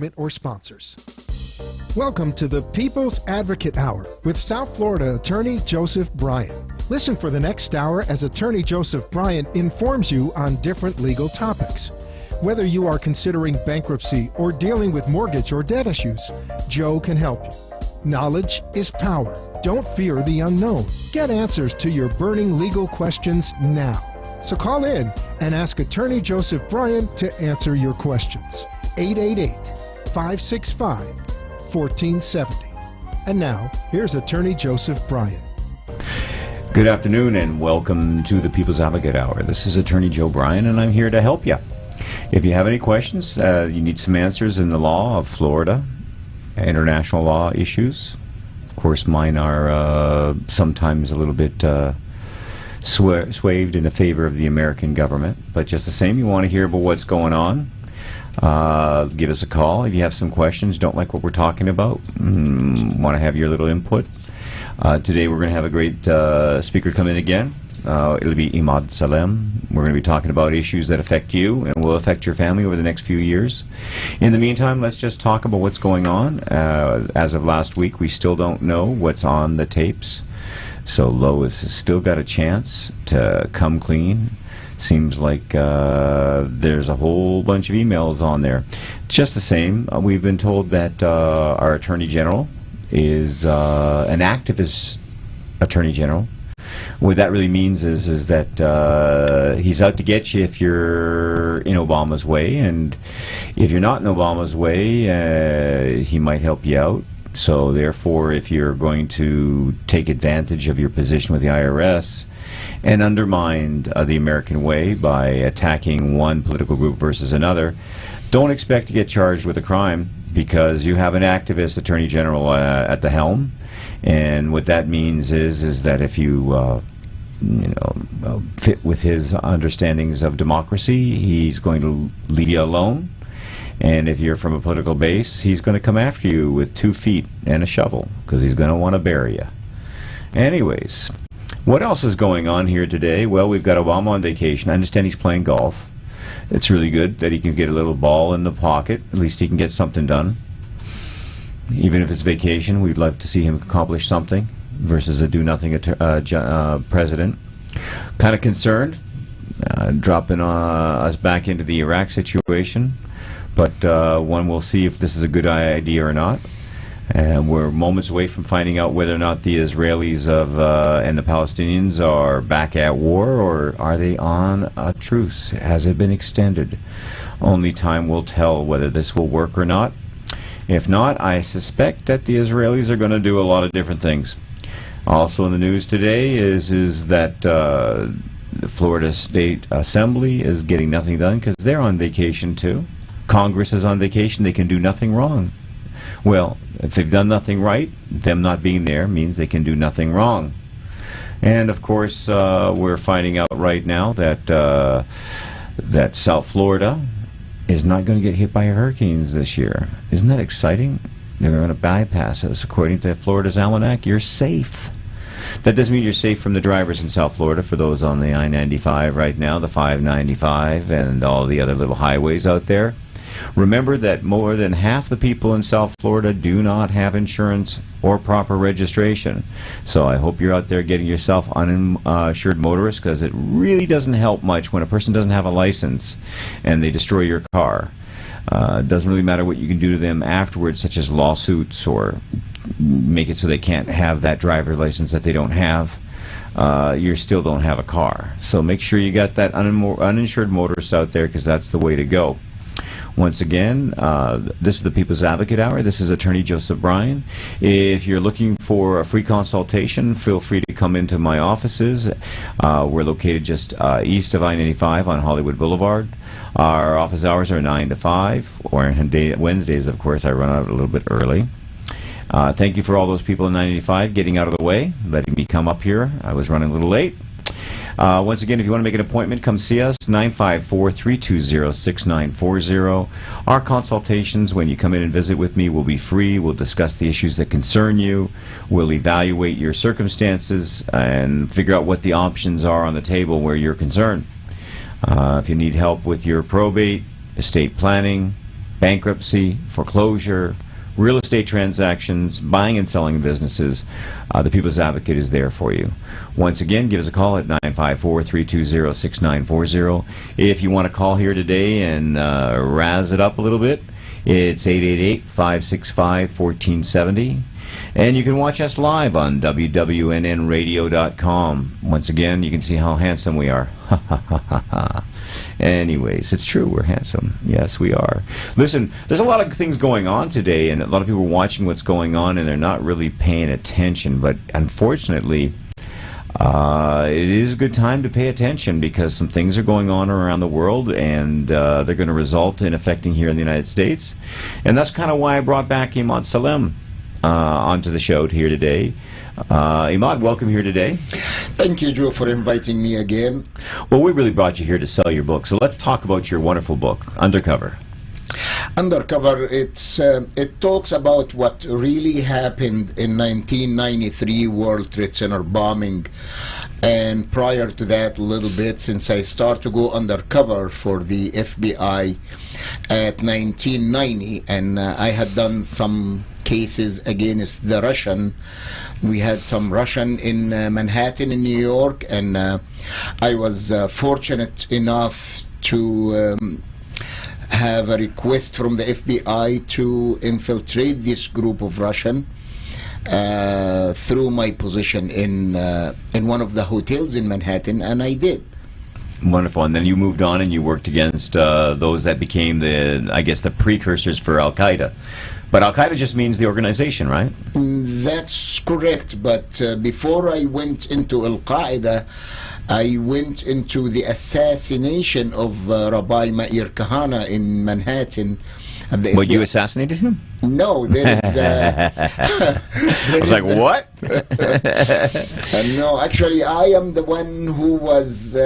management, or sponsors. Welcome to the People's Advocate Hour with South Florida Attorney Joseph Bryan. Listen for the next hour as Attorney Joseph Bryan informs you on different legal topics. Whether you are considering bankruptcy or dealing with mortgage or debt issues, Joe can help you. Knowledge is power. Don't fear the unknown. Get answers to your burning legal questions now. So call in and ask Attorney Joseph Bryan to answer your questions. 888-565-1470. And now, here's Attorney Joseph Bryan. Good afternoon and welcome to the People's Advocate Hour. This is Attorney Joe Bryan and I'm here to help you. If you have any questions, you need some answers in the law of Florida, international law issues. Of course, mine are sometimes a little bit swayed in favor of the American government. But just the same, you want to hear about what's going on, give us a call. If you have some questions, don't like what we're talking about, want to have your little input. Today we're going to have a great speaker come in again. It'll be Imad Salem. We're going to be talking about issues that affect you and will affect your family over the next few years. In the meantime, let's just talk about what's going on. As of last week, we still don't know what's on the tapes. So Lois has still got a chance to come clean. Seems like there's a whole bunch of emails on there. Just the same, we've been told that our Attorney General is an activist Attorney General. What that really means is that he's out to get you if you're in Obama's way, and if you're not in Obama's way, he might help you out. So therefore, if you're going to take advantage of your position with the IRS and undermine the American way by attacking one political group versus another, don't expect to get charged with a crime, because you have an activist Attorney General at the helm. And what that means is that if you fit with his understandings of democracy, he's going to leave you alone. And if you're from a political base, he's going to come after you with 2 feet and a shovel, because he's going to want to bury you. Anyways, what else is going on here today? Well, we've got Obama on vacation. I understand he's playing golf. It's really good that he can get a little ball in the pocket. At least he can get something done. Even if it's vacation, we'd love to see him accomplish something versus a do-nothing president. Kind of concerned, dropping us back into the Iraq situation. But one will see if this is a good idea or not. And we're moments away from finding out whether or not the Israelis and the Palestinians are back at war, or are they on a truce? Has it been extended? Only time will tell whether this will work or not. If not, I suspect that the Israelis are going to do a lot of different things. Also in the news today is that the Florida State Assembly is getting nothing done because they're on vacation too. Congress is on vacation. They can do nothing wrong. Well, if they've done nothing right, them not being there means they can do nothing wrong. And of course, we're finding out right now that that South Florida is not going to get hit by hurricanes this year. Isn't that exciting? They're going to bypass us. According to Florida's Almanac, you're safe. That doesn't mean you're safe from the drivers in South Florida. For those on the I-95 right now, the 595, and all the other little highways out there, remember that more than half the people in South Florida do not have insurance or proper registration. So I hope you're out there getting yourself uninsured motorist, because it really doesn't help much when a person doesn't have a license and they destroy your car. It doesn't really matter what you can do to them afterwards, such as lawsuits or make it so they can't have that driver's license that they don't have. You still don't have a car. So make sure you got that uninsured motorist out there, because that's the way to go. Once again, this is the People's Advocate Hour. This is Attorney Joseph Bryan. If you're looking for a free consultation, feel free to come into my offices. We're located just east of I-95 on Hollywood Boulevard. Our office hours are 9 to 5, or on Wednesdays, of course, I run out a little bit early. Thank you for all those people in 95 getting out of the way, letting me come up here. I was running a little late. Once again, if you want to make an appointment, come see us, 954-320-6940. Our consultations, when you come in and visit with me, will be free. We'll discuss the issues that concern you. We'll evaluate your circumstances and figure out what the options are on the table where you're concerned. If you need help with your probate, estate planning, bankruptcy, foreclosure, real estate transactions, buying and selling businesses, the People's Advocate is there for you. Once again, give us a call at 954-320-6940. If you want to call here today and razz it up a little bit, it's 888-565-1470. And you can watch us live on WWNNradio.com. Once again, you can see how handsome we are. Anyways, it's true, we're handsome. Yes, we are. Listen, there's a lot of things going on today, and a lot of people are watching what's going on, and they're not really paying attention. But unfortunately, it is a good time to pay attention because some things are going on around the world, and they're going to result in affecting here in the United States. And that's kind of why I brought back Imad Salem onto the show here today. Imad, welcome here today. Thank you, Joe, for inviting me again. Well, we really brought you here to sell your book, so let's talk about your wonderful book, Undercover. Undercover, it talks about what really happened in 1993 World Trade Center bombing, and prior to that a little bit, since I started to go undercover for the FBI at 1990, and I had done some cases against the Russian. We had some Russian in Manhattan in New York, and I was fortunate enough to have a request from the FBI to infiltrate this group of Russian through my position in one of the hotels in Manhattan, and I did. Wonderful. And then you moved on and you worked against those that became the precursors for Al-Qaeda. But Al-Qaeda just means the organization, right? That's correct. But before I went into Al-Qaeda, I went into the assassination of Rabbi Meir Kahane in Manhattan. But you assassinated him? No, there is... I was like, what? No, actually, I am the one who was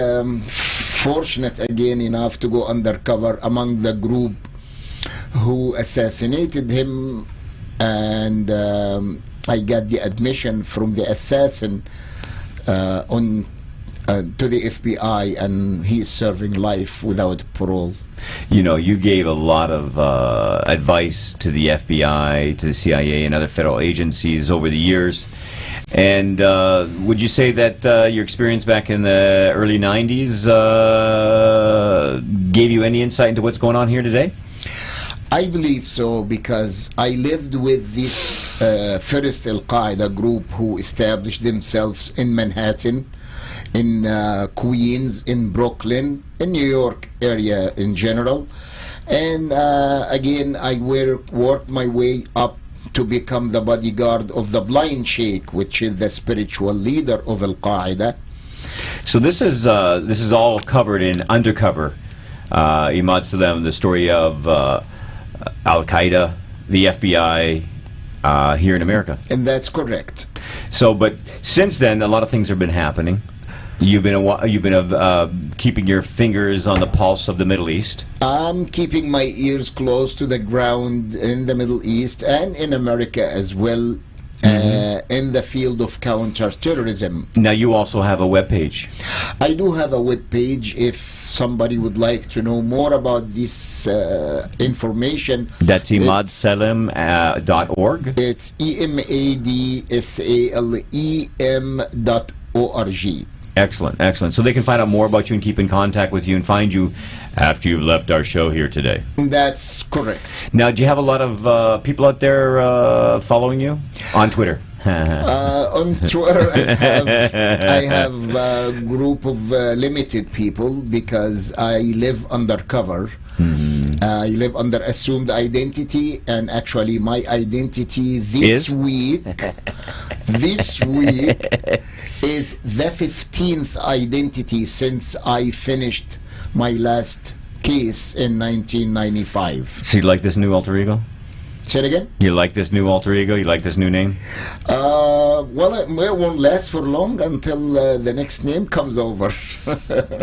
fortunate again enough to go undercover among the group who assassinated him, and I got the admission from the assassin to the FBI, and he's serving life without parole. You know, you gave a lot of advice to the FBI, to the CIA, and other federal agencies over the years. And would you say that your experience back in the early 90s gave you any insight into what's going on here today? I believe so, because I lived with this first Al-Qaeda group who established themselves in Manhattan, in Queens, in Brooklyn, in New York area in general. And again, I worked my way up to become the bodyguard of the Blind Sheikh, which is the spiritual leader of Al-Qaeda. So this is all covered in Undercover, Imad Salem, the story of Al-Qaeda, the FBI here in America. And that's correct. So, but since then, a lot of things have been happening. You've been keeping your fingers on the pulse of the Middle East. I'm keeping my ears close to the ground in the Middle East and in America as well, in the field of counterterrorism. Now, you also have a webpage. I do have a webpage. If somebody would like to know more about this information, that's imadsalem.org. It's emadsalem.org. Excellent, excellent. So they can find out more about you and keep in contact with you and find you after you've left our show here today. That's correct. Now, do you have a lot of people out there following you on Twitter? On Twitter, I have a group of limited people because I live undercover. I live under assumed identity, and actually my identity this week is the 15th identity since I finished my last case in 1995. So you like this new alter ego? Say it again? You like this new alter ego? You like this new name? Well, it won't last for long until the next name comes over.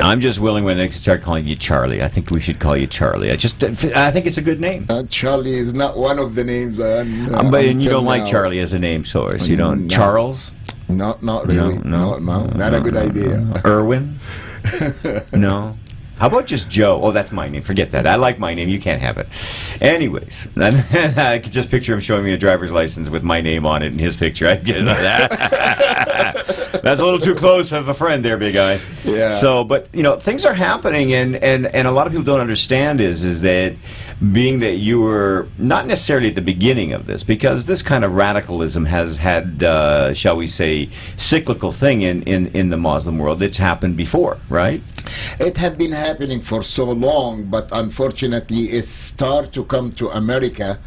I'm just willing when they start calling you Charlie. I think we should call you Charlie. I think it's a good name. Charlie is not one of the names. But you don't like Charlie as a name source. You don't. No. Charles? Not really. No, not a good idea. Irwin? No. How about just Joe? Oh, that's my name. Forget that. I like my name. You can't have it. Anyways, then I could just picture him showing me a driver's license with my name on it and his picture. I'd get that. That's a little too close of a friend there, big guy. Yeah. So, but things are happening, and a lot of people don't understand is that being that you were not necessarily at the beginning of this, because this kind of radicalism has had, shall we say, cyclical thing in the Muslim world. It's happened before, right? It had been happening for so long, but unfortunately it started to come to America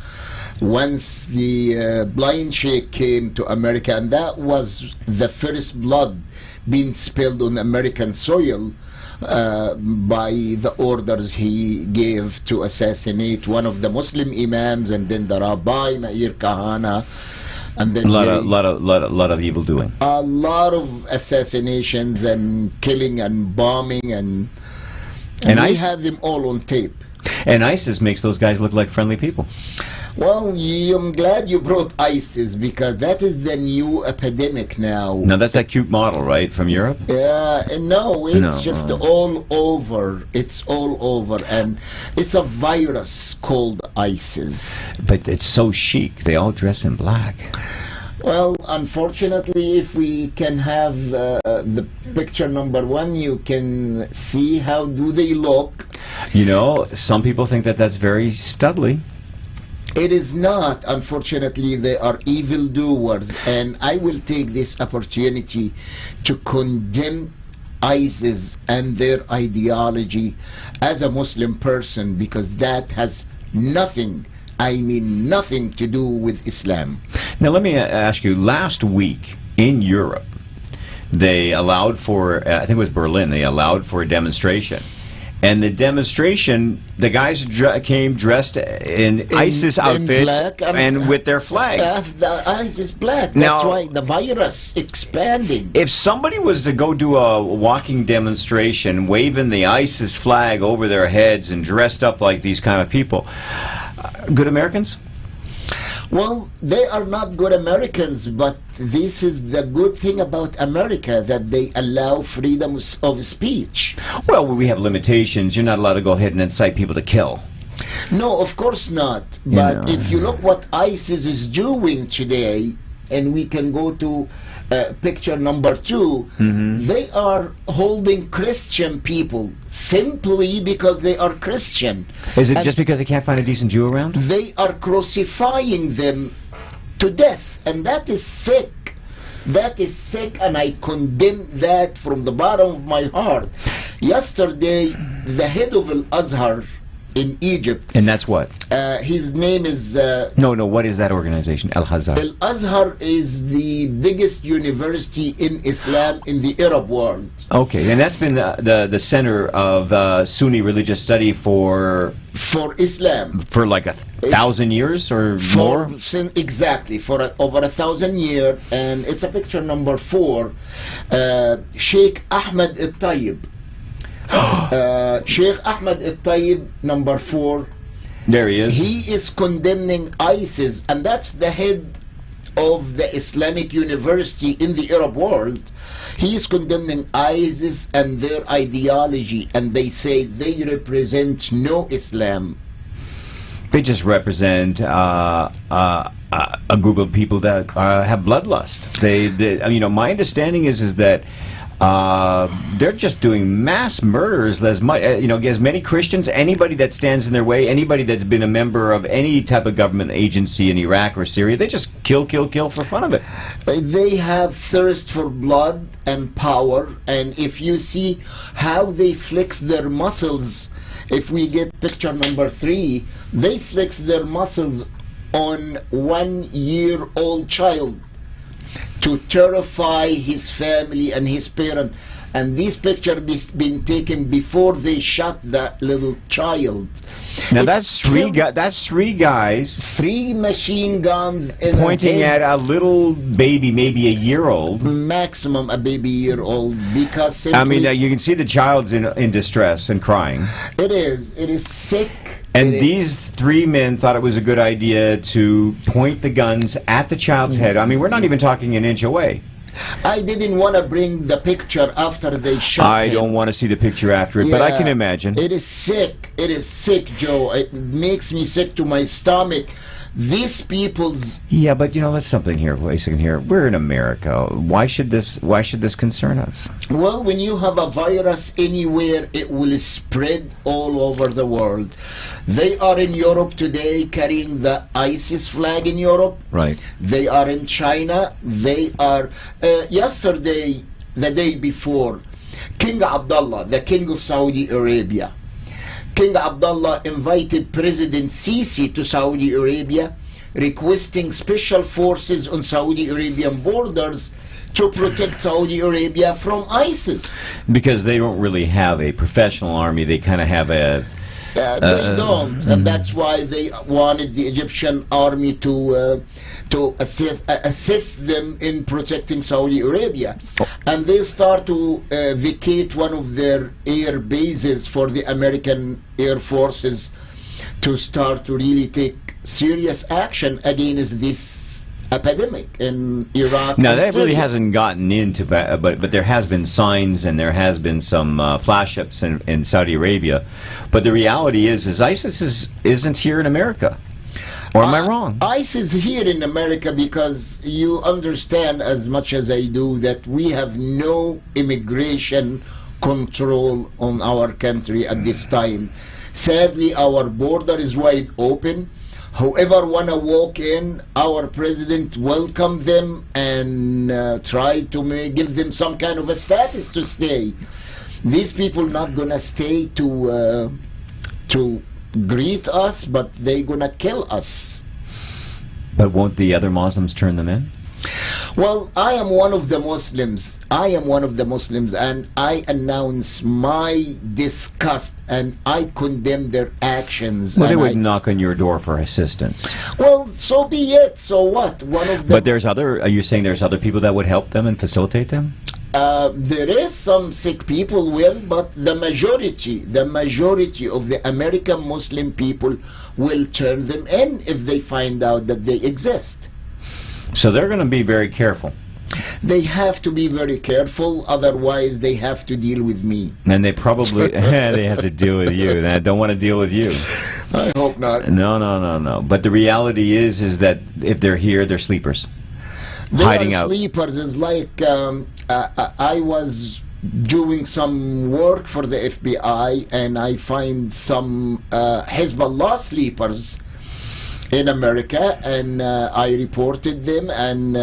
once the blind sheikh came to America, and that was the first blood being spilled on American soil by the orders he gave to assassinate one of the Muslim imams, and then the Rabbi Meir Kahana, and then a lot of evil doing. a lot of assassinations and killing and bombing, and we have them all on tape. And ISIS makes those guys look like friendly people. Well, I'm glad you brought ISIS, because that is the new epidemic now. Now that's that cute model, right, from Europe? No, it's No, just all over. It's all over, and it's a virus called ISIS. But it's so chic. They all dress in black. Well, unfortunately, if we can have the picture number one, you can see how do they look. Some people think that that's very studly. It is not. Unfortunately, they are evildoers, and I will take this opportunity to condemn ISIS and their ideology as a Muslim person, because that has nothing, I mean nothing, to do with Islam. Now let me ask you, last week in Europe, they allowed for, I think it was Berlin, they allowed for a demonstration. And the demonstration, the guys came dressed in ISIS outfits black and with their flag. The ISIS black. That's Now, why the virus expanding. If somebody was to go do a walking demonstration, waving the ISIS flag over their heads and dressed up like these kind of people, good Americans? Well, they are not good Americans, but this is the good thing about America, that they allow freedom of speech. Well, we have limitations. You're not allowed to go ahead and incite people to kill. No, of course not. But know. if you look what ISIS is doing today, and we can go to picture number 2, they are holding Christian people simply because they are Christian. Is it And just because they can't find a decent Jew around? they are crucifying them to death, and that is sick. That is sick, and I condemn that from the bottom of my heart. Yesterday, the head of Al-Azhar in Egypt, And that's what? his name is No, what is that organization? Al-Hazar. Al-Azhar is the biggest university in Islam in the Arab world. Okay, and that's been the center of Sunni religious study for Islam. like 1,000 years or more? Exactly, for over 1,000 years. And it's a picture number 4. Sheikh Ahmed al-Tayyib. Sheikh Ahmed al-Tayyib, number 4. There he is. He is condemning ISIS, and that's the head of the Islamic University in the Arab world. He is condemning ISIS and their ideology, and they say they represent no Islam. They just represent a group of people that have bloodlust. My understanding is that they're just doing mass murders. As many Christians, anybody that stands in their way, anybody that's been a member of any type of government agency in Iraq or Syria, they just kill for fun of it. They have thirst for blood and power, and if you see how they flex their muscles, if we get picture number 3, they flex their muscles on 1-year-old child to terrify his family and his parent. And this picture has been taken before they shot that little child. Now that's three guys 3 machine guns in pointing a head, at a little baby, maybe a year old. maximum a baby year old, because simply You can see the child's in distress and crying. it is sick. And It is- these 3 men thought it was a good idea to point the guns at the child's head. We're not even talking an inch away. I didn't want to bring the picture after they shot I him. don't want to see the picture after it, but I can Yeah, imagine. It is sick. It is sick, Joe. It makes me sick to my stomach. These people's Yeah, but let's something here. Wait a second here. We're in America. Why should this concern us? well, when you have a virus anywhere, it will spread all over the world. They are in Europe today carrying the ISIS flag in Europe. Right. They are in China. They are yesterday, the day before, King Abdullah, the king of Saudi Arabia. King Abdullah invited President Sisi to Saudi Arabia, requesting special forces on Saudi Arabian borders to protect Saudi Arabia from ISIS. Because they don't really have a professional army. They kind of have a... They don't, and that's why they wanted the Egyptian army to assist them in protecting Saudi Arabia, and they start to vacate one of their air bases for the American Air Forces to start to really take serious action against this epidemic in Iraq. Now, and that really Syria. hasn't gotten into, but there has been signs and there has been some flash-ups in Saudi Arabia. But the reality is ISIS isn't here in America. Or am I wrong? ISIS here in America, because you understand as much as I do that we have no immigration control on our country at this time. Sadly, our border is wide open. Whoever want to walk in, our president welcome them and try to give them some kind of a status to stay. These people not gonna stay to greet us, but they gonna kill us. But won't the other Muslims turn them in? Well, I am one of the Muslims. And I announce my disgust and I condemn their actions. Well, they and would knock on your door for assistance. Well, so be it. So what? One of the But are you saying there's other people that would help them and facilitate them? there is some sick people will, but the majority of the American Muslim people will turn them in if they find out that they exist. So they're going to be very careful. They have to be very careful, otherwise they have to deal with me. And they probably they have to deal with you. And I don't want to deal with you. I hope not. No. But the reality is that if they're here, they're sleepers. They Hiding are out. sleepers. It's like I was doing some work for the FBI and I find some Hezbollah sleepers in America, and I reported them, and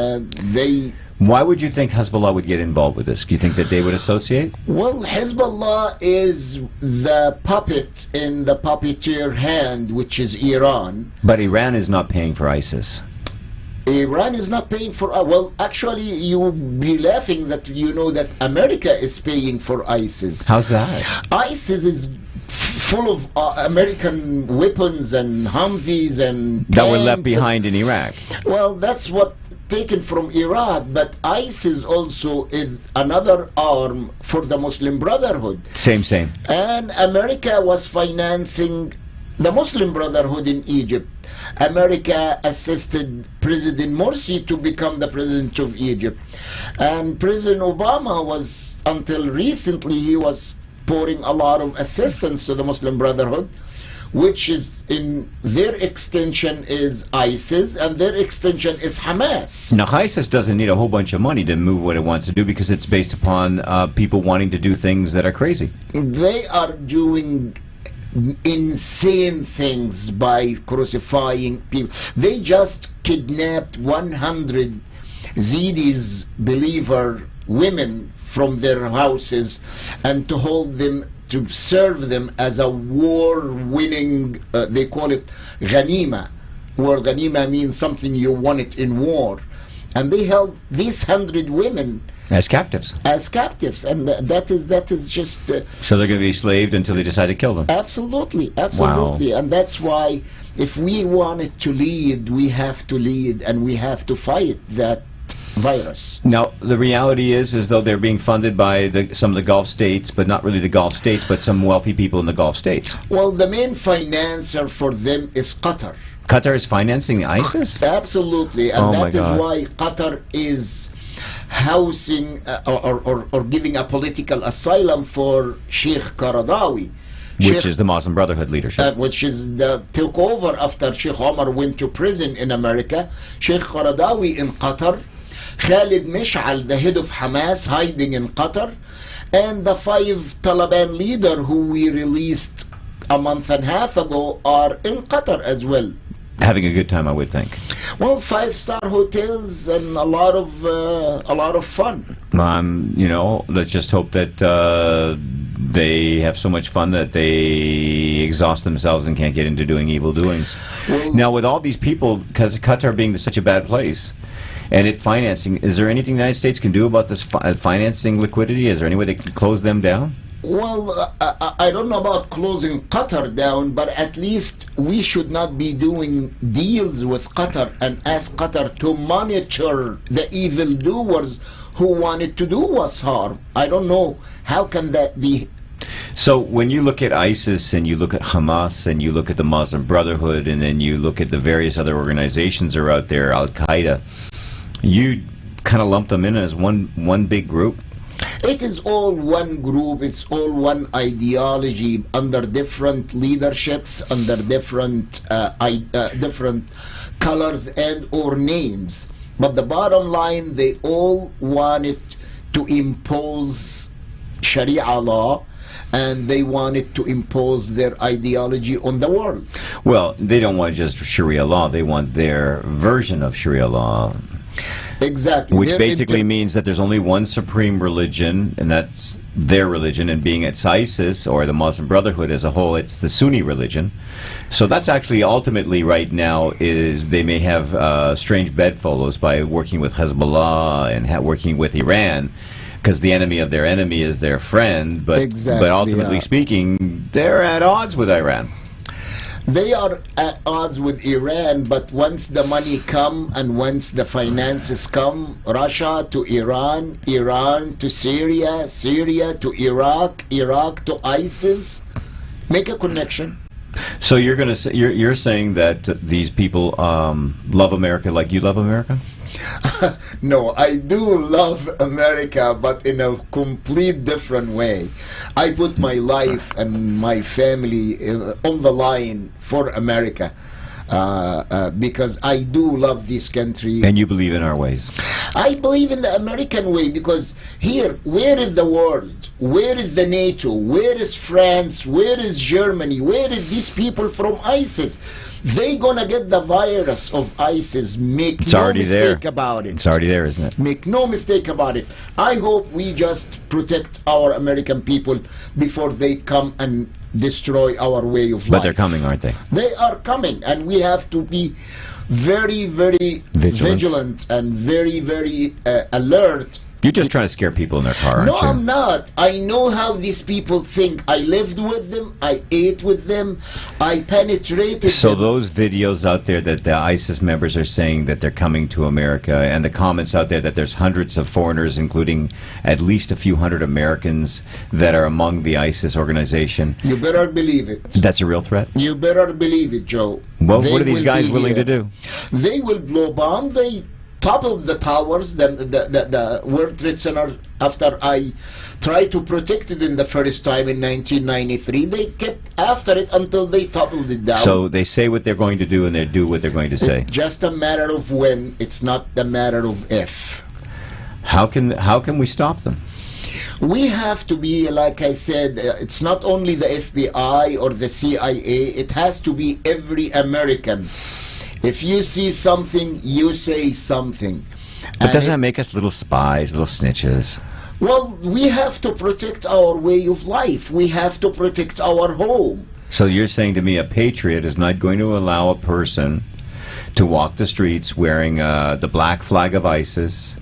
they... Why would you think Hezbollah would get involved with this? Do you think that they would associate? Well, Hezbollah is the puppet in the puppeteer hand, which is Iran. But Iran is not paying for ISIS. Iran is not paying for... well, actually, you'll be laughing that you know that America is paying for ISIS. How's that? ISIS is full of American weapons and Humvees and That were left tanks and- behind in Iraq. Well, that's what taken from Iraq, but ISIS also is another arm for the Muslim Brotherhood. Same. And America was financing the Muslim Brotherhood in Egypt. America assisted President Morsi to become the president of Egypt. And President Obama was, until recently, he was pouring a lot of assistance to the Muslim Brotherhood, which is in their extension is ISIS and their extension is Hamas. Now, ISIS doesn't need a whole bunch of money to move what it wants to do because it's based upon people wanting to do things that are crazy. They are doing insane things by crucifying people. They just kidnapped 100 Yazidis believer women from their houses and to hold them, to serve them as a war-winning, they call it ghanima, where ghanima means something you won it in war. And they held these 100 women As captives. as captives, and that is just So they're going to be slaved until they decide to kill them. absolutely. Wow. And that's why if we wanted to lead, we have to lead and we have to fight that virus. Now, the reality is though they're being funded by some of the Gulf states, but not really the Gulf states, but some wealthy people in the Gulf states. Well, the main financer for them is Qatar. Qatar is financing ISIS? Absolutely, and Oh my that is God. why Qatar is housing or giving a political asylum for Sheikh Qaradawi. Which is the Muslim Brotherhood leadership. Which is took over after Sheikh Omar went to prison in America. Sheikh Qaradawi in Qatar, Khalid Mish'al, the head of Hamas, hiding in Qatar, and the 5 Taliban leaders who we released a month and a half ago are in Qatar as well. Having a good time, I would think. Well, 5-star hotels and a lot of fun. Let's just hope that they have so much fun that they exhaust themselves and can't get into doing evil doings. Well, now, with all these people, Qatar being such a bad place, and it financing, is there anything the United States can do about this financing liquidity? Is there any way they can close them down? Well, I don't know about closing Qatar down, but at least we should not be doing deals with Qatar and ask Qatar to monitor the evildoers who wanted to do us harm. I don't know. How can that be? So when you look at ISIS and you look at Hamas and you look at the Muslim Brotherhood and then you look at the various other organizations that are out there, Al-Qaeda, you kind of lump them in as one big group? It is all one group, it's all one ideology under different leaderships, under different different colors and or names. But the bottom line, they all wanted to impose Sharia law, and they wanted to impose their ideology on the world. Well, they don't want just Sharia law, they want their version of Sharia law. Exactly. Which basically means that there's only one supreme religion, and that's their religion, and being it's ISIS or the Muslim Brotherhood as a whole, it's the Sunni religion. So that's actually ultimately right now is they may have strange bedfellows by working with Hezbollah and working with Iran, because the enemy of their enemy is their friend, but ultimately speaking, they're at odds with Iran. They are at odds with Iran, but once the money come and once the finances come, Russia to Iran, Iran to Syria, Syria to Iraq, Iraq to ISIS, make a connection. So you're saying that these people love America like you love America? No, I do love America, but in a complete different way. I put my life and my family on the line for America because I do love this country. And you believe in our ways? I believe in the American way because here, where is the world? Where is the NATO? Where is France? Where is Germany? Where is these people from ISIS? They gonna get the virus of ISIS. Make no mistake about it. It's already there, isn't it? Make no mistake about it. I hope we just protect our American people before they come and destroy our way of life. But they're coming, aren't they? They are coming, and we have to be very, very vigilant and very, very alert. You're just trying to scare people in their car, aren't No, you? I'm not. I know how these people think. I lived with them. I ate with them. I penetrated So them. those videos out there that the ISIS members are saying that they're coming to America, and the comments out there that there's hundreds of foreigners, including at least a few hundred Americans that are among the ISIS organization. You better believe it. That's a real threat? You better believe it, Joe. Well, They what are these will guys be willing here. to do? They will blow bomb. They toppled the towers, the World Trade Center, after I tried to protect it in the first time in 1993. They kept after it until they toppled it down. So they say what they're going to do, and they do what they're going to say. It's just a matter of when. It's not a matter of if. How can we stop them? We have to be, like I said, it's not only the FBI or the CIA, it has to be every American. If you see something, you say something. But doesn't that make us little spies, little snitches? Well, we have to protect our way of life. We have to protect our home. So you're saying to me a patriot is not going to allow a person to walk the streets wearing the black flag of ISIS,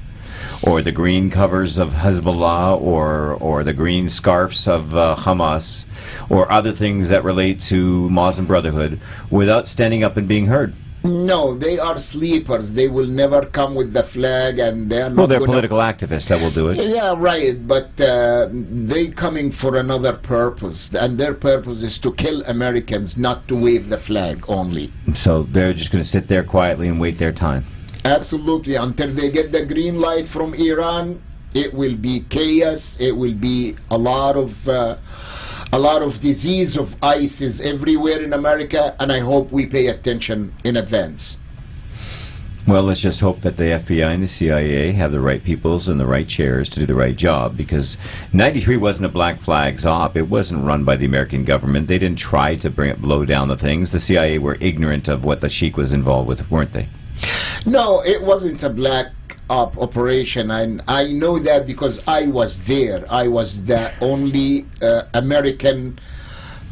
or the green covers of Hezbollah, or the green scarves of Hamas, or other things that relate to Muslim Brotherhood, without standing up and being heard? No, they are sleepers. They will never come with the flag, and they are not. Well, they're gonna... political activists that will do it. Yeah, right. But they coming for another purpose, and their purpose is to kill Americans, not to wave the flag only. So they're just going to sit there quietly and wait their time. Absolutely. Until they get the green light from Iran, it will be chaos. It will be a lot of disease of ISIS everywhere in America, and I hope we pay attention in advance. Well, let's just hope that the FBI and the CIA have the right peoples in the right chairs to do the right job, because 93 wasn't a black flags op. It wasn't run by the American government. They didn't try to blow down the things. The CIA were ignorant of what the Sheikh was involved with, weren't they? No, it wasn't a black op operation, and I know that because I was there. I was the only American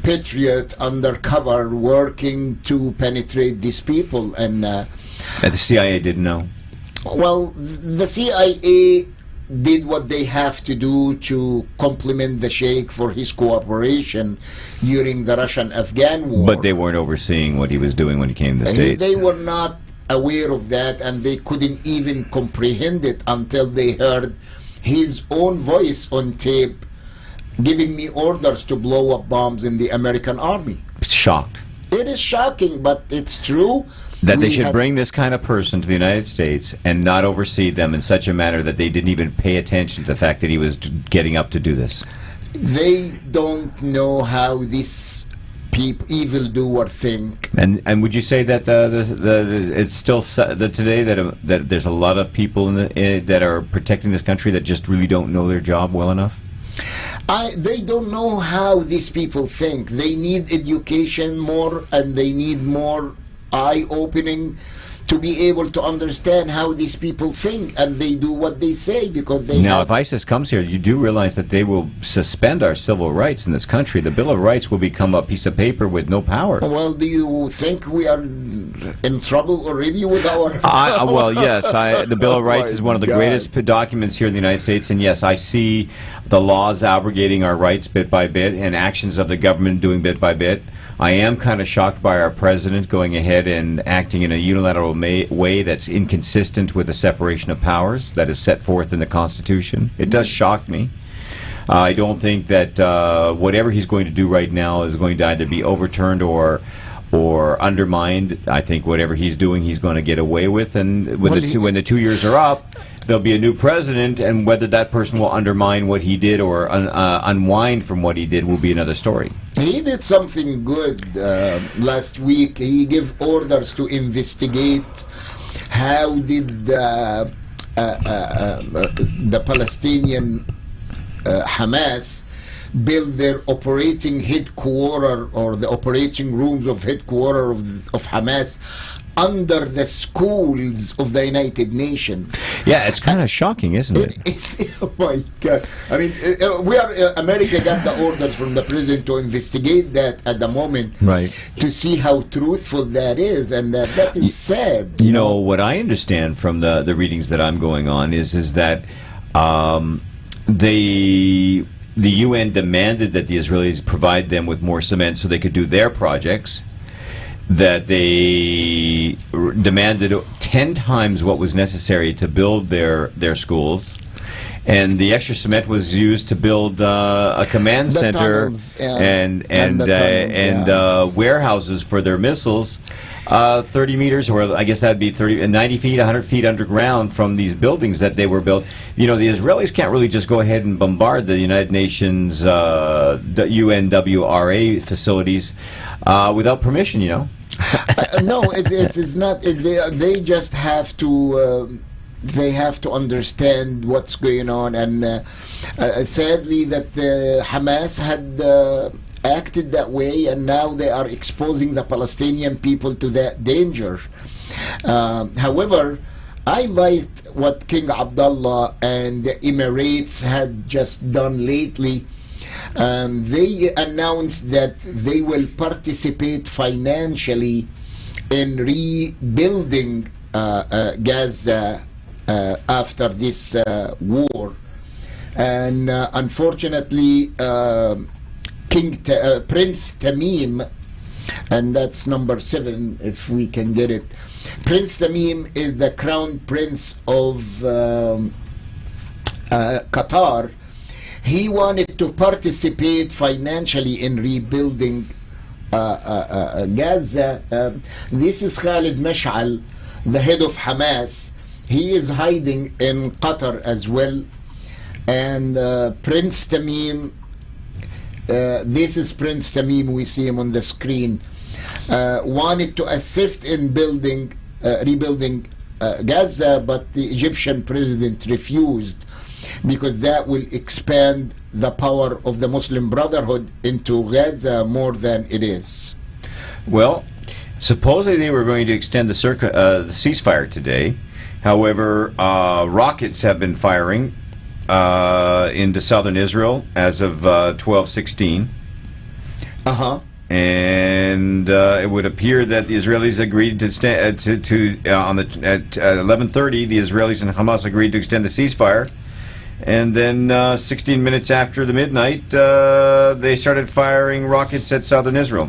patriot undercover working to penetrate these people, and That the CIA didn't know. well, the CIA did what they have to do to compliment the Sheikh for his cooperation during the Russian-Afghan war. But they weren't overseeing what he was doing when he came to the States. They were not aware of that, and they couldn't even comprehend it until they heard his own voice on tape giving me orders to blow up bombs in the American army. Shocked It is shocking, but it's true. that they We should have- bring this kind of person to the United States and not oversee them in such a manner that they didn't even pay attention to the fact that he was getting up to do this. They don't know how this evildoer think. And would you say that it's still that today that there's a lot of people that are protecting this country that just really don't know their job well enough? They don't know how these people think. They need education more, and they need more eye-opening to be able to understand how these people think, and they do what they say because they Now, have... if ISIS comes here, you do realize that they will suspend our civil rights in this country. The Bill of Rights will become a piece of paper with no power. Well, do you think we are in trouble already with our... Well, yes. The Bill of Oh Rights my is one of the God. greatest documents here in the United States, and yes, I see the laws abrogating our rights bit by bit and actions of the government doing bit by bit. I am kind of shocked by our president going ahead and acting in a unilateral way that's inconsistent with the separation of powers that is set forth in the Constitution. It does shock me. I don't think that whatever he's going to do right now is going to either be overturned or undermined. I think whatever he's doing, he's going to get away with. And when when the 2 years are up, there'll be a new president, and whether that person will undermine what he did or unwind from what he did will be another story. He did something good last week. He gave orders to investigate how did the Palestinian Hamas build their operating headquarters or the operating rooms of headquarters of Hamas under the schools of the United Nations. Yeah, it's kind of shocking, isn't it? Oh my God! I mean, America got the orders from the president to investigate that at the moment, Right. To see how truthful that is, and that is sad. You know, what I understand from the readings that I'm going on is that the UN demanded that the Israelis provide them with more cement so they could do their projects, that they demanded 10 times what was necessary to build their schools, and the extra cement was used to build a command The center tunnels, yeah. and And the tunnels, yeah. warehouses for their missiles, 30 meters, or I guess that'd be 90 feet, 100 feet underground from these buildings that they were built. You know, the Israelis can't really just go ahead and bombard the United Nations UNWRA facilities without permission, you know. No, it is not. They just have to. They have to understand what's going on, and sadly, that Hamas had acted that way, and now they are exposing the Palestinian people to that danger. However, I liked what King Abdullah and the Emirates had just done lately. They announced that they will participate financially in rebuilding Gaza after this war. And unfortunately, Prince Tamim, and that's number 7 if we can get it. Prince Tamim is the crown prince of Qatar. He wanted to participate financially in rebuilding Gaza. This is Khalid Mash'al, the head of Hamas, he is hiding in Qatar as well. And Prince Tamim, this is Prince Tamim, we see him on the screen, wanted to assist in rebuilding Gaza, but the Egyptian president refused, because that will expand the power of the Muslim Brotherhood into Gaza more than it is. Well, supposedly they were going to extend the ceasefire today. However, rockets have been firing into southern Israel as of 12:16. And it would appear that the Israelis agreed to at 11:30. The Israelis and Hamas agreed to extend the ceasefire, and then 16 minutes after the midnight, they started firing rockets at southern Israel.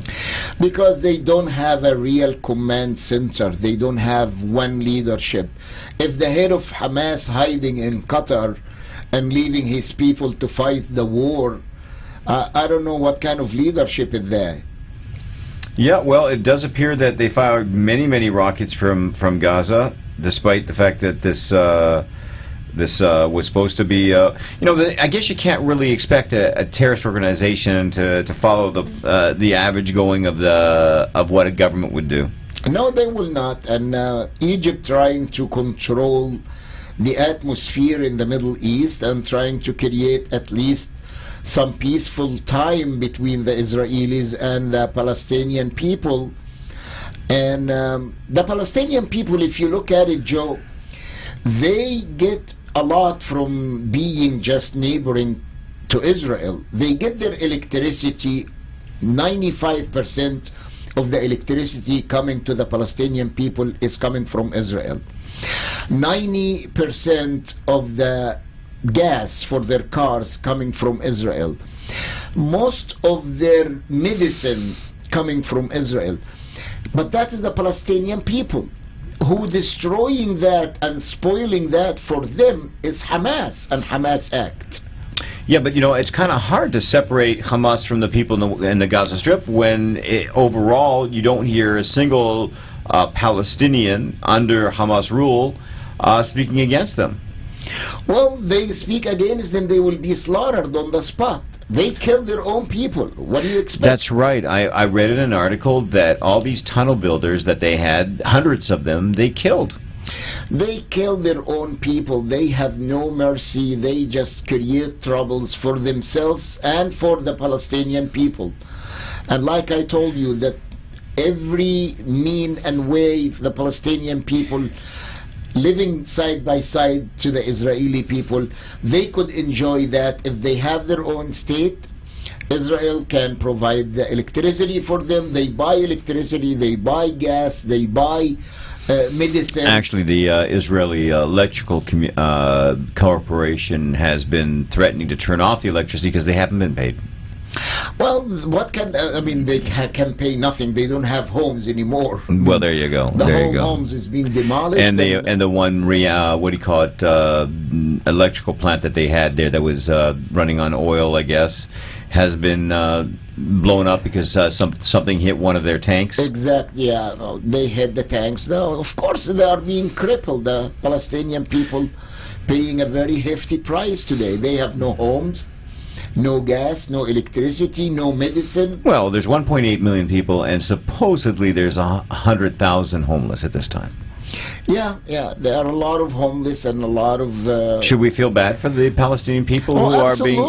Because they don't have a real command center. They don't have one leadership. If the head of Hamas hiding in Qatar and leaving his people to fight the war, I don't know what kind of leadership is there. Yeah, well, it does appear that they fired many rockets from Gaza, despite the fact that this was supposed to be, I guess you can't really expect a terrorist organization to follow the average going of what a government would do. No, they will not. And Egypt trying to control the atmosphere in the Middle East and trying to create at least some peaceful time between the Israelis and the Palestinian people. And the Palestinian people, if you look at it, Joe, they get a lot from being just neighboring to Israel. They get their electricity, 95% of the electricity coming to the Palestinian people is coming from Israel. 90% of the gas for their cars coming from Israel. Most of their medicine coming from Israel. But that is the Palestinian people. Who destroying that and spoiling that for them is Hamas and Hamas Act. Yeah, but it's kind of hard to separate Hamas from the people in the Gaza Strip when overall you don't hear a single Palestinian under Hamas rule speaking against them. Well, they speak against them, they will be slaughtered on the spot. They kill their own people. What do you expect? That's right. I read in an article that all these tunnel builders that they had, hundreds of them, they killed. They kill their own people. They have no mercy. They just create troubles for themselves and for the Palestinian people. And like I told you, that every mean and way the Palestinian people living side by side to the Israeli people, they could enjoy that if they have their own state. Israel can provide the electricity for them. They buy electricity, they buy gas, they buy medicine. Actually, the Israeli Electrical Corporation has been threatening to turn off the electricity because they haven't been paid. Well, what can they can pay nothing. They don't have homes anymore. Well, there you go. The there whole you go. homes is being demolished. And the one what do you call it? Electrical plant that they had there that was running on oil, I guess, has been blown up because something hit one of their tanks. Exactly. Yeah, they hit the tanks. Now, of course, they are being crippled. The Palestinian people paying a very hefty price today. They have no homes. No gas, no electricity, no medicine. Well, there's 1.8 million people, and supposedly there's 100,000 homeless at this time. Yeah, there are a lot of homeless and a lot of... Should we feel bad for the Palestinian people who are being...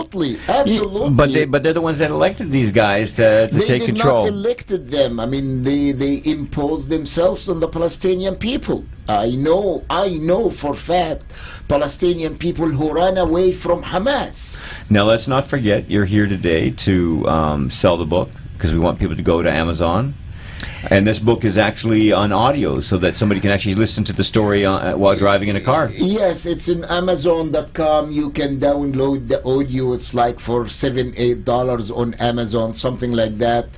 Absolutely. But they're the ones that elected these guys to take control. They did not elected them. I mean, they imposed themselves on the Palestinian people. I know for fact Palestinian people who ran away from Hamas. Now, let's not forget, you're here today to sell the book, because we want people to go to Amazon. And this book is actually on audio, so that somebody can actually listen to the story while driving in a car. Yes, it's in Amazon.com. You can download the audio. It's like for $7-8 on Amazon, something like that.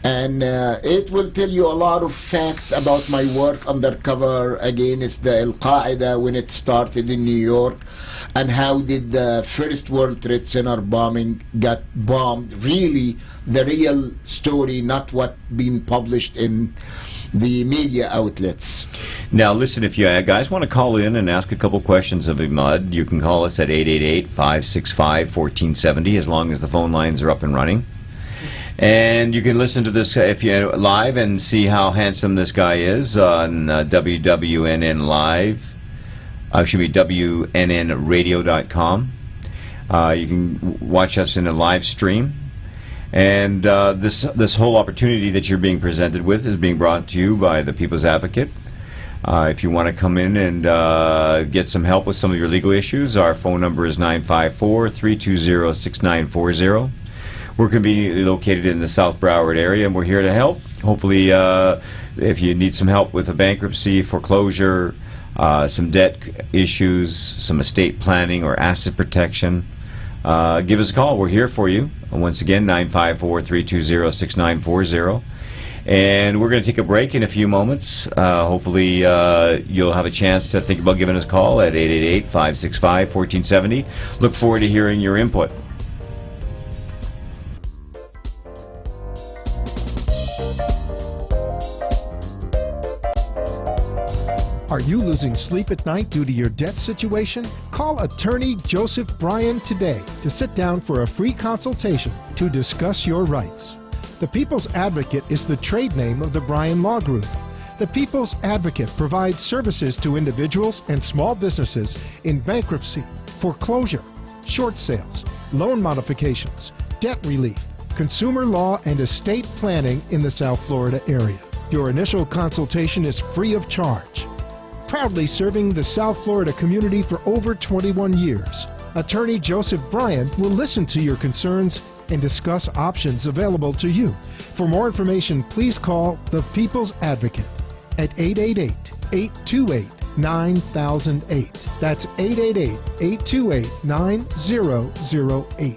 And it will tell you a lot of facts about my work undercover against the Al-Qaeda when it started in New York, and how did the first World Trade Center bombing got bombed. Really, the real story, not what been published in the media outlets. Now, listen, if you guys want to call in and ask a couple questions of Imad, you can call us at 888-565-1470, as long as the phone lines are up and running. And you can listen to this if you live and see how handsome this guy is on WWNN Live. Should be WNNradio.com. You can watch us in a live stream. And this whole opportunity that you're being presented with is being brought to you by the People's Advocate. If you want to come in and get some help with some of your legal issues, our phone number is 954-320-6940. We're conveniently located in the South Broward area, and we're here to help. Hopefully, if you need some help with a bankruptcy, foreclosure, some debt issues, some estate planning or asset protection, give us a call. We're here for you. Once again, 954-320-6940. And we're going to take a break in a few moments. Hopefully, you'll have a chance to think about giving us a call at 888-565-1470. Look forward to hearing your input. Are you losing sleep at night due to your debt situation? Call attorney Joseph Bryan today to sit down for a free consultation to discuss your rights. The People's Advocate is the trade name of the Bryan Law Group. The People's Advocate provides services to individuals and small businesses in bankruptcy, foreclosure, short sales, loan modifications, debt relief, consumer law, and estate planning in the South Florida area. Your initial consultation is free of charge. Proudly serving the South Florida community for over 21 years, Attorney Joseph Bryan will listen to your concerns and discuss options available to you. For more information, please call the People's Advocate at 888-828-9008. That's 888-828-9008.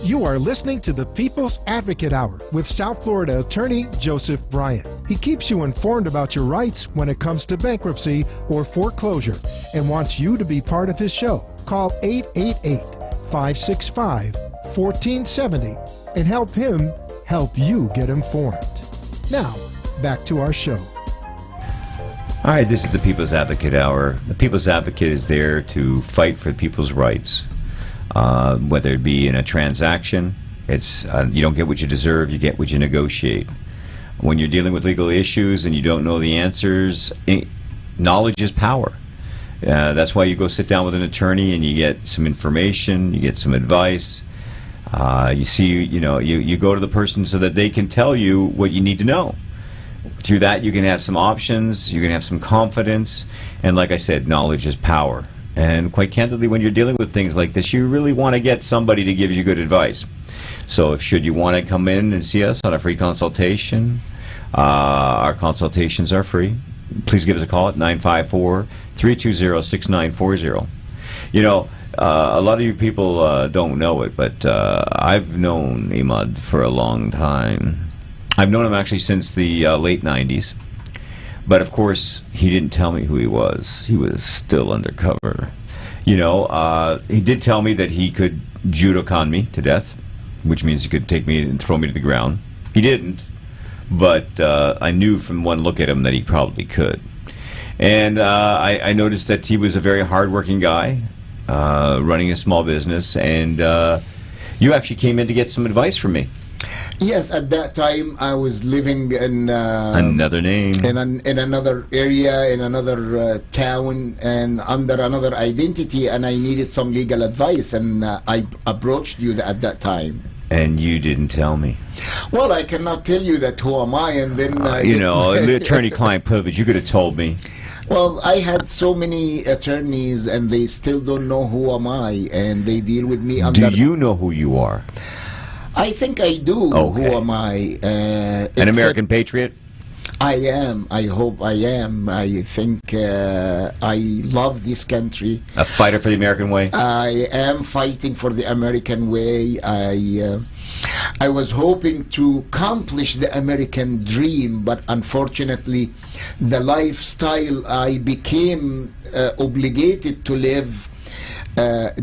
You are listening to the People's Advocate Hour with South Florida Attorney Joseph Bryan. He keeps you informed about your rights when it comes to bankruptcy or foreclosure and wants you to be part of his show. Call 888-565-1470 and help him help you get informed. Now, back to our show. All right, this is the People's Advocate Hour. The People's Advocate is there to fight for people's rights. Whether it be in a transaction, it's you don't get what you deserve, you get what you negotiate. When you're dealing with legal issues and you don't know the answers, knowledge is power. That's why you go sit down with an attorney and you get some information, you get some advice. You go to the person so that they can tell you what you need to know. Through that, you can have some options, you can have some confidence, and like I said, knowledge is power. And quite candidly, when you're dealing with things like this, you really want to get somebody to give you good advice. So should you want to come in and see us on a free consultation, our consultations are free. Please give us a call at 954-320-6940. You know, a lot of you people don't know it, but I've known Imad for a long time. I've known him actually since the late 90s. But of course, he didn't tell me who he was. He was still undercover. You know, he did tell me that he could judokan me to death, which means he could take me and throw me to the ground. He didn't, but I knew from one look at him that he probably could. And I noticed that he was a very hardworking guy, running a small business, and you actually came in to get some advice from me. Yes, at that time I was living in another name in another area, in another town, and under another identity, and I needed some legal advice, and I approached you at that time. And you didn't tell me. Well, I cannot tell you that who am I, and then the attorney-client privilege. You could have told me. Well, I had so many attorneys, and they still don't know who am I, and they deal with me under. Do you know who you are? I think I do. Okay. Who am I? An American patriot? I am. I hope I am. I think I love this country. A fighter for the American way? I am fighting for the American way. I was hoping to accomplish the American dream, but unfortunately, the lifestyle I became obligated to live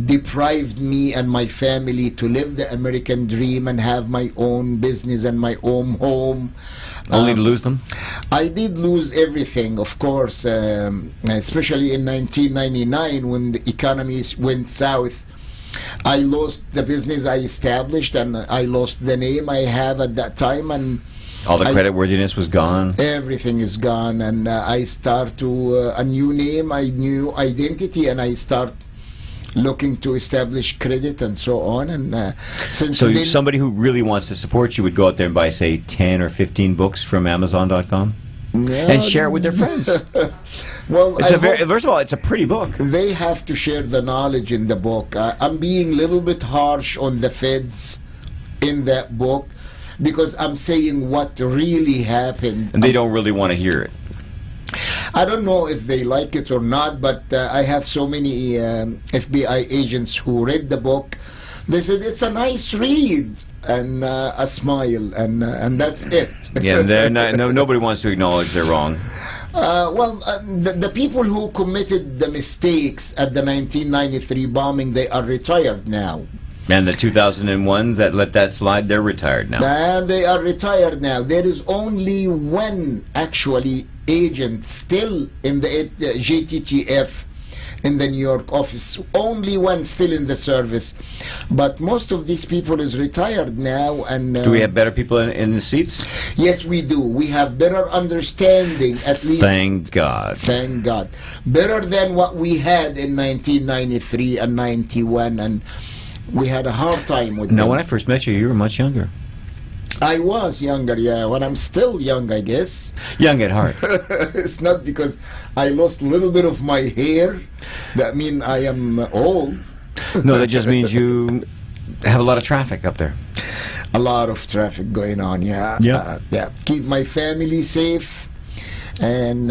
deprived me and my family to live the American dream and have my own business and my own home. Only to lose them? I did lose everything, of course, especially in 1999 when the economy went south. I lost the business I established, and I lost the name I have at that time, and All the creditworthiness was gone? everything is gone. And I start to a new name, a new identity, and I start looking to establish credit and so on. And since So then, somebody who really wants to support you would go out there and buy, say, 10 or 15 books from Amazon.com yeah, and share it with their friends. well, It's I a very, hope first of all, it's a pretty book. they have to share the knowledge in the book. I'm being a little bit harsh on the feds in that book because I'm saying what really happened. And they don't really want to hear it. I don't know if they like it or not, but I have so many FBI agents who read the book. They said it's a nice read and a smile, and that's it. Yeah, they're not, nobody wants to acknowledge they're wrong. The people who committed the mistakes at the 1993 bombing, they are retired now. And the 2001 that let that slide, they're retired now. And they are retired now. There is only one actually agent still in the JTTF in the New York office. Only one still in the service. But most of these people is retired now. And Do we have better people in the seats? yes, we do. We have better understanding, at least. Thank God. Thank God. Better than what we had in 1993 and 91. And we had a hard time with Now, them. when I first met you, you were much younger. I was younger, yeah. When I'm still young, I guess. Young at heart. It's not because I lost a little bit of my hair that mean I am old. No, that just means you have a lot of traffic up there. A lot of traffic going on, yeah. Yeah. Yeah. Keep my family safe and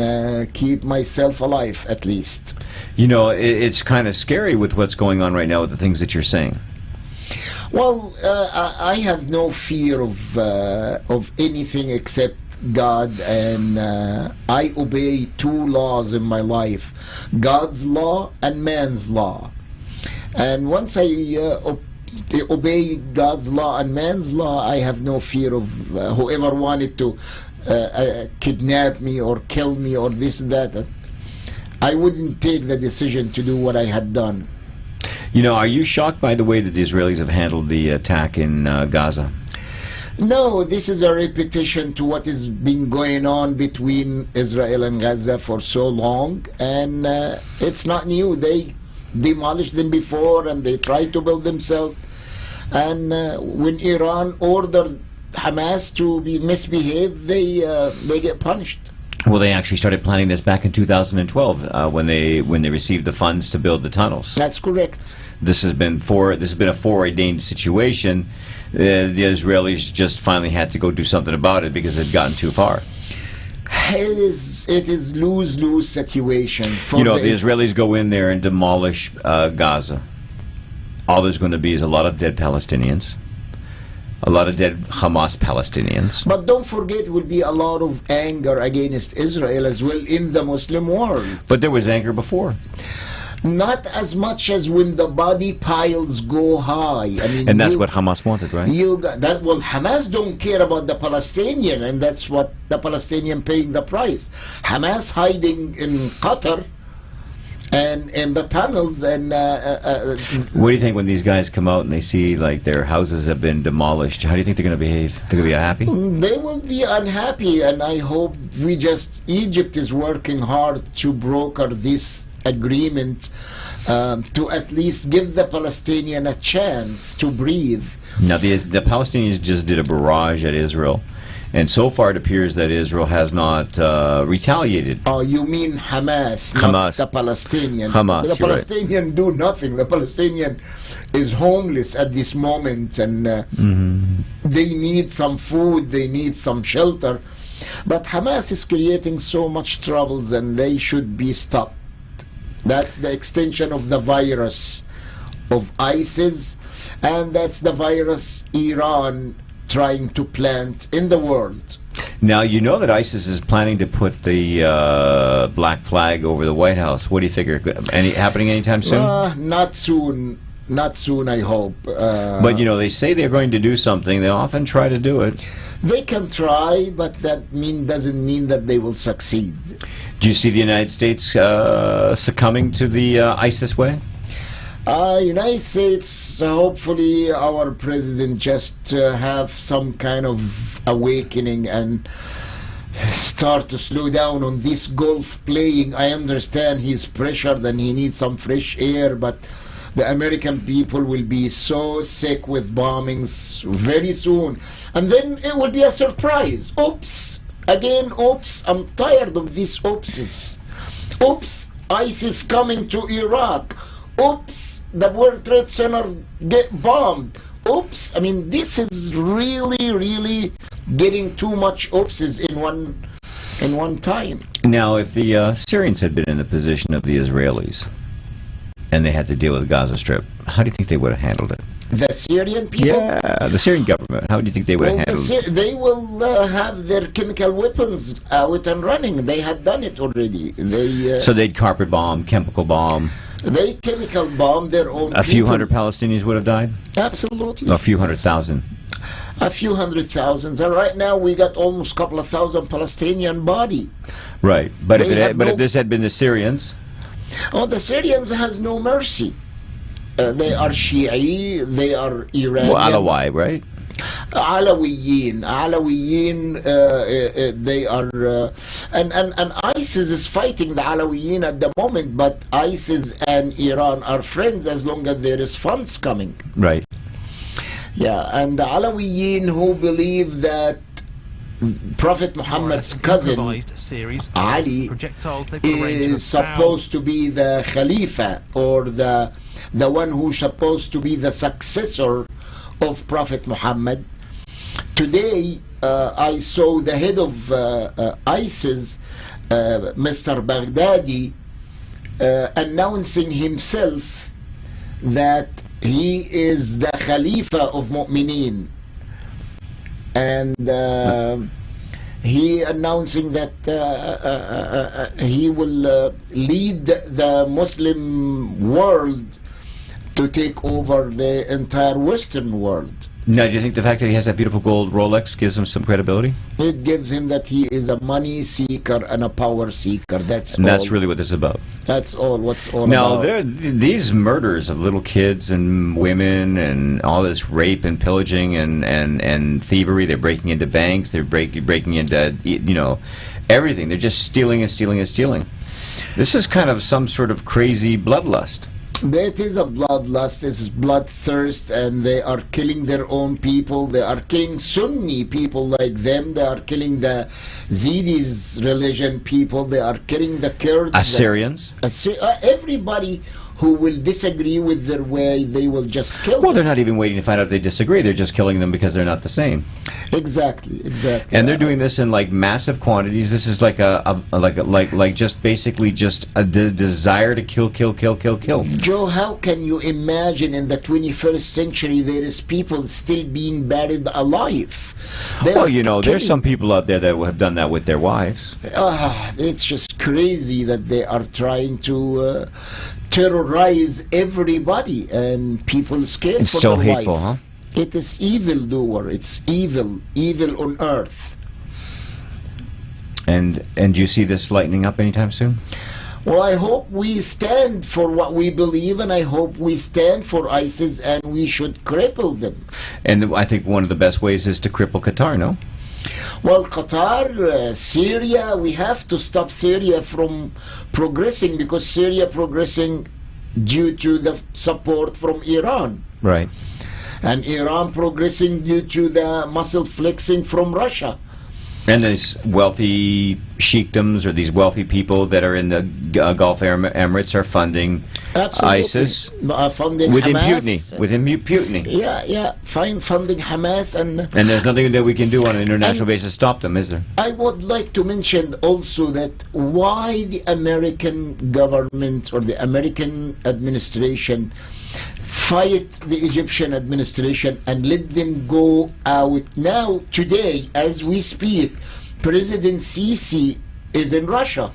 keep myself alive, at least. You know, it's kind of scary with what's going on right now with the things that you're saying. Well, I have no fear of anything except God, and I obey two laws in my life: God's law and man's law. And once I obey God's law and man's law, I have no fear of whoever wanted to kidnap me or kill me or this and that. I wouldn't take the decision to do what I had done. You know, are you shocked by the way that the Israelis have handled the attack in Gaza? No, this is a repetition to what has been going on between Israel and Gaza for so long, and it's not new. They demolished them before, and they tried to build themselves. And when Iran ordered Hamas to misbehave, they get punished. Well, they actually started planning this back in 2012 when they received the funds to build the tunnels. That's correct. This has been a foreordained situation. The Israelis just finally had to go do something about it because it had gotten too far. It is lose-lose situation. For You know, the Israelis go in there and demolish Gaza. All there's going to be is a lot of dead Palestinians, a lot of dead Hamas Palestinians. But don't forget, will be a lot of anger against Israel as well in the Muslim world. But there was anger before. Not as much as when the body piles go high. I mean, And that's what Hamas wanted, right? you got that. Well, Hamas don't care about the Palestinian, and that's what the Palestinian paying the price. Hamas hiding in Qatar and in the tunnels, and What do you think when these guys come out and they see like their houses have been demolished? How do you think they're going to behave? They're going to be happy? they will be unhappy. And I hope Egypt is working hard to broker this agreement to at least give the Palestinian a chance to breathe. Now, the Palestinians just did a barrage at Israel, and so far it appears that Israel has not retaliated. Oh, you mean Hamas, Hamas. not the Palestinian. Hamas, The you're right. Palestinian do nothing. The Palestinian is homeless at this moment, and they need some food, they need some shelter. But Hamas is creating so much troubles, and they should be stopped. That's the extension of the virus of ISIS, and that's the virus Iran trying to plant in the world. Now, you know that ISIS is planning to put the black flag over the White House. What do you figure? Happening anytime soon? Not soon. Not soon, I hope. But, you know, they say they're going to do something. They often try to do it. They can try, but that doesn't mean that they will succeed. Do you see the United States succumbing to the ISIS way? United States, hopefully our president just have some kind of awakening and start to slow down on this golf playing. I understand he's pressured and he needs some fresh air, but the American people will be so sick with bombings very soon. And then it will be a surprise. Oops. Again, oops. I'm tired of these oopses. Oops. ISIS coming to Iraq. Oops. The World Trade Center get bombed. Oops. I mean, this is really, really getting too much oopses in one time. Now, if the Syrians had been in the position of the Israelis and they had to deal with the Gaza Strip, how do you think they would have handled it? The Syrian people? Yeah, the Syrian government. How do you think they would have handled it? They will have their chemical weapons out and running. They had done it already. So they'd carpet bomb, chemical bomb. They chemical bomb their own A few people. hundred Palestinians would have died? Absolutely. A few 100,000. A few 100,000. And right now we got almost a couple of thousand Palestinian body. Right. But They if this had been the Syrians, Oh, the Syrians has no mercy. They are Shi'i, they are Iranian. well, Alawi, right? Alawiyin, they are, and ISIS is fighting the Alawiyin at the moment, but ISIS and Iran are friends as long as there is funds coming. Right. Yeah, and the Alawiyin who believe that Prophet Muhammad's cousin Ali is supposed to be the Khalifa, or the one who's supposed to be the successor of Prophet Muhammad. Today I saw the head of ISIS, Mr. Baghdadi, announcing himself that he is the Khalifa of Mu'mineen, and he announcing that he will lead the Muslim world to take over the entire Western world. Now, do you think the fact that he has that beautiful gold Rolex gives him some credibility? It gives him that he is a money seeker and a power seeker. That's And all. that's really what this is about. That's all. What's all Now, about. these murders of little kids and women and all this rape and pillaging and thievery, they're breaking into banks, they're breaking into, everything. They're just stealing and stealing and stealing. This is kind of some sort of crazy bloodlust. That is a bloodlust, it's bloodthirst, and they are killing their own people. They are killing Sunni people like them. They are killing the Yazidis religion people. They are killing the Kurds. Assyrians? Everybody who will disagree with their way, they will just kill Well, them. they're not even waiting to find out if they disagree. They're just killing them because they're not the same. Exactly. And they're doing this in like massive quantities. This is like just basically just a desire to kill. Joe, how can you imagine in the 21st century there is people still being buried alive? They Well, are there's some killing- people out there that have done that with their wives. It's just crazy that they are trying to terrorize everybody, and people scared It's for so their hateful, life. huh? It is evildoer. It's evil on earth. And do you see this lightening up anytime soon? Well, I hope we stand for what we believe, and I hope we stand for ISIS, and we should cripple them. And I think one of the best ways is to cripple Qatar, no? Well, Qatar, Syria, we have to stop Syria from progressing, because Syria progressing due to the support from Iran, Right. and Iran progressing due to the muscle flexing from Russia. And these wealthy sheikdoms or these wealthy people that are in the Gulf Emirates are funding Absolutely. ISIS Funding with Hamas. impunity. With impunity. Yeah, fine, funding Hamas. And And there's nothing that we can do on an international basis to stop them, is there? I would like to mention also that why the American government or the American administration fight the Egyptian administration and let them go out. Now, today, as we speak, President Sisi is in Russia,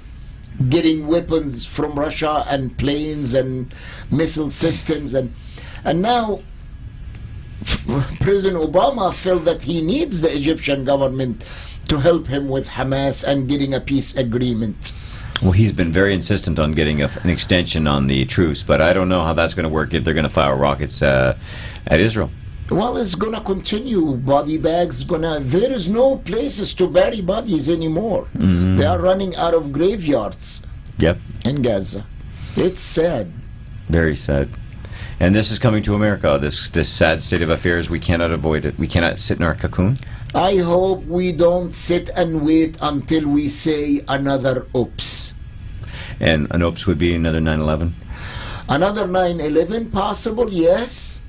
getting weapons from Russia and planes and missile systems, and now President Obama felt that he needs the Egyptian government to help him with Hamas and getting a peace agreement. Well, he's been very insistent on getting an extension on the truce, but I don't know how that's going to work if they're going to fire rockets at Israel. Well, it's gonna continue. Body bags there is no places to bury bodies anymore. They are running out of graveyards Yep, in Gaza. It's sad. very sad. And this is coming to America, this sad state of affairs. We cannot avoid it. We cannot sit in our cocoon. I hope we don't sit and wait until we say another oops. And an oops would be another 9/11? Another 9/11 possible, yes.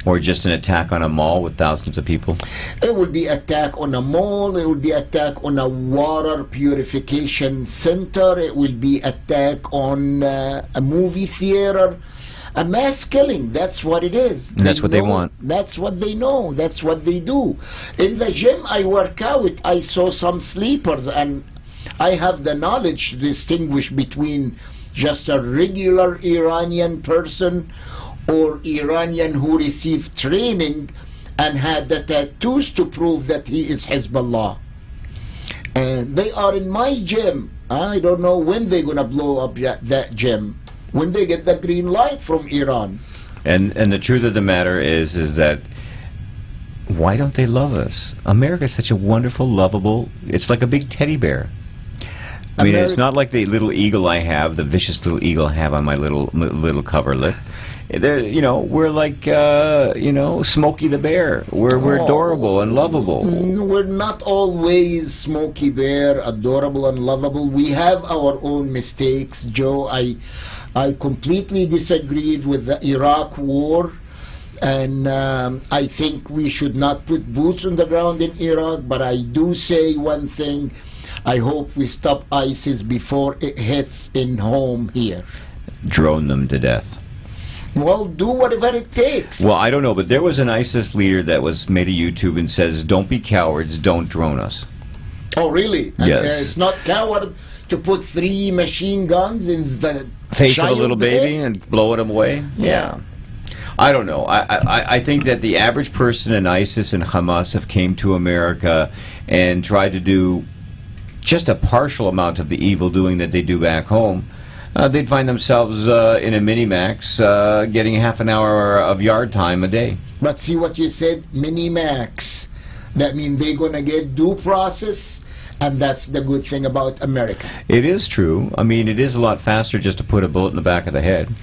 Or just an attack on a mall with thousands of people? It would be attack on a mall. It would be attack on a water purification center. It will be attack on a movie theater. A mass killing. That's what it is. And that's what they know. want. That's what they know. That's what they do. In the gym I work out, I saw some sleepers, and I have the knowledge to distinguish between just a regular Iranian person or Iranian who received training and had the tattoos to prove that he is Hezbollah. And they are in my gym. I don't know when they're going to blow up that gym, when they get the green light from Iran. And the truth of the matter is that why don't they love us? America is such a wonderful, lovable, it's like a big teddy bear. I mean, it's not like the little eagle I have, the vicious little eagle I have on my little cover lip. We're like, Smokey the Bear. We're adorable and lovable. We're not always Smokey Bear, adorable and lovable. We have our own mistakes, Joe. I completely disagreed with the Iraq war, and I think we should not put boots on the ground in Iraq, but I do say one thing. I hope we stop ISIS before it hits in home here. Drone them to death. Well, do whatever it takes. Well, I don't know, but there was an ISIS leader that was made a YouTube and says, "Don't be cowards, don't drone us." Oh, really? Yes. It's not coward to put 3 machine guns in the Face of a child little baby head? and blow them away? Yeah. I don't know. I think that the average person in ISIS and Hamas have came to America and tried to do just a partial amount of the evil doing that they do back home. They'd find themselves in a mini-max getting half an hour of yard time a day. But see what you said, mini-max. That means they're going to get due process, and that's the good thing about America. It is true. I mean, it is a lot faster just to put a bullet in the back of the head.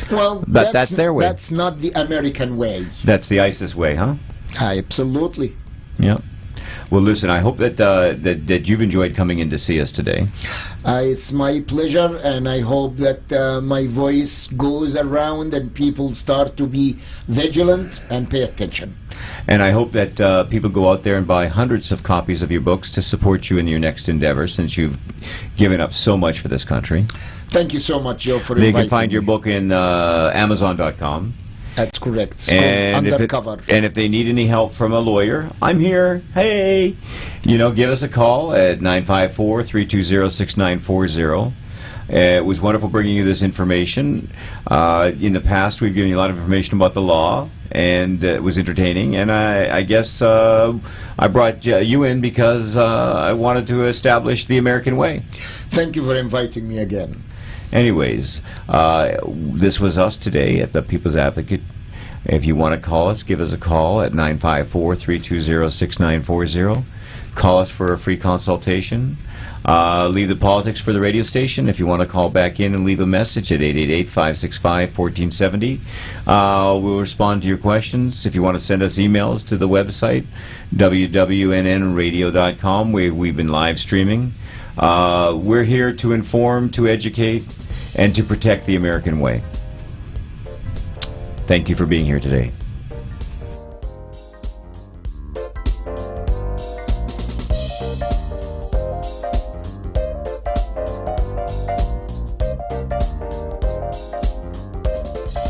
Well, But that's their way. That's not the American way. That's the ISIS way, huh? Absolutely. Yeah. Well, listen, I hope that you've enjoyed coming in to see us today. It's my pleasure, and I hope that my voice goes around and people start to be vigilant and pay attention. And I hope that people go out there and buy hundreds of copies of your books to support you in your next endeavor, since you've given up so much for this country. Thank you so much, Joe, for They inviting can find me. your book in Amazon.com. That's correct. It's And called if, Undercover. and if they need any help from a lawyer, I'm here. Hey, give us a call at 954-320-6940. It was wonderful bringing you this information. In the past, we've given you a lot of information about the law, and it was entertaining. And I guess I brought you in because I wanted to establish the American way. Thank you for inviting me again. Anyways, this was us today at the People's Advocate. If you want to call us, give us a call at 954-320-6940. Call us for a free consultation. Leave the politics for the radio station. If you want to call back in and leave a message at 888-565-1470. We'll respond to your questions. If you want to send us emails to the website, www.nnradio.com. We've been live streaming. We're here to inform, to educate, and to protect the American way. Thank you for being here today.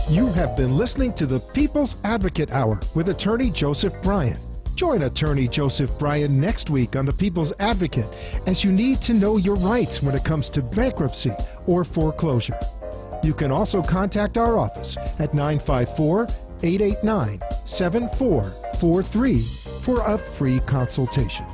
You have been listening to the People's Advocate Hour with Attorney Joseph Bryan. Join Attorney Joseph Bryan next week on the People's Advocate, as you need to know your rights when it comes to bankruptcy or foreclosure. You can also contact our office at 954-889-8888. 7443 for a free consultation.